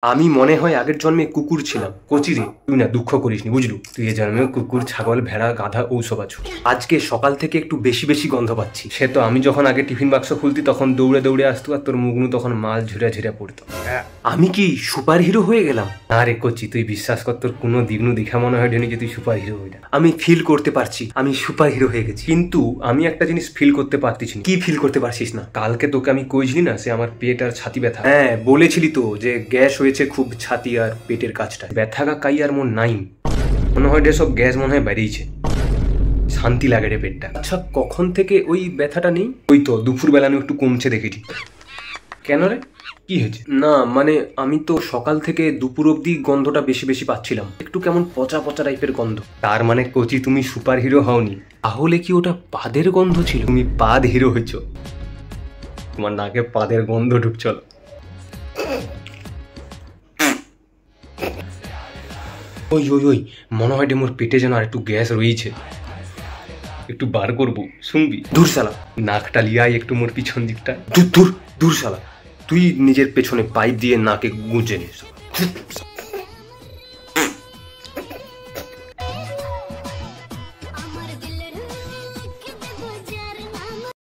আমি মনে হয় আগের জন্মে কুকুর ছিলাম। কচি রে, তুই না দুঃখ করিসনি, বুঝলু? তুই এ জন্মে কুকুর, ছাগল, ভেড়া, গাধা ঔসব আছো। আজকে সকাল থেকে একটু বেশি বেশি গন্ধ পাচ্ছি। সে তো আমি যখন আগে টিফিন বাক্স খুলতি তখন দৌড়ে দৌড়ে আসতো, আর তোর মুখনু তখন মাল ঝুড়ে ঝুড়ে পড়তো। আমি কি সুপার হিরো হয়ে গেলাম? না রে কচি, তুই বিশ্বাস কর, তোর কোনো দিকনু দেখা মনে হয় যে তুই সুপার হিরো হয়ে না। আমি ফিল করতে পারছি আমি সুপার হিরো হয়ে গেছি, কিন্তু আমি একটা জিনিস ফিল করতে পারতেছি না। কি ফিল করতে পারছিস না? কালকে তোকে আমি কইছিলি না সে আমার পেট আর ছাতি ব্যথা? হ্যাঁ বলেছিলি তো যে গ্যাস হয়েছে খুব ছাতি আর পেটের কাছটা। ব্যথা কাই আর মন নাই, মনে হয় যে সব গ্যাস মনে হয় বেরিয়েছে। শান্তি লাগে রে পেটটা। আচ্ছা কখন থেকে ওই ব্যথাটা নেই? ওই তো দুপুর বেলা একটু কমছে দেখেছি। কেন রে, কি হয়েছে? না মানে আমি তো সকাল থেকে দুপুর অব্দি গন্ধটা বেশি বেশি পাচ্ছিলাম, একটু কেমন পচা পচা টাইপের গন্ধ। তার মানে কচি তুমি সুপার হিরো হওনি, তাহলে কি ওটা পাদের গন্ধ ছিল? তুমি পাদ হিরো হয়েছ, তোমার নাকে পাদের গন্ধ ঢুকছিল। ওই ওই ওই মনে হয় মোর পেটে যেন আর একটু গ্যাস রয়েছে, একটু বার করবো, শুনবি? দূর শালা, নাকটা লিয়াই একটু মোর পিছন দিকটা। দূর দূর দূর শালা, তুই নিজের পেছনে পাইপ দিয়ে নাকে গুঁজে নিস।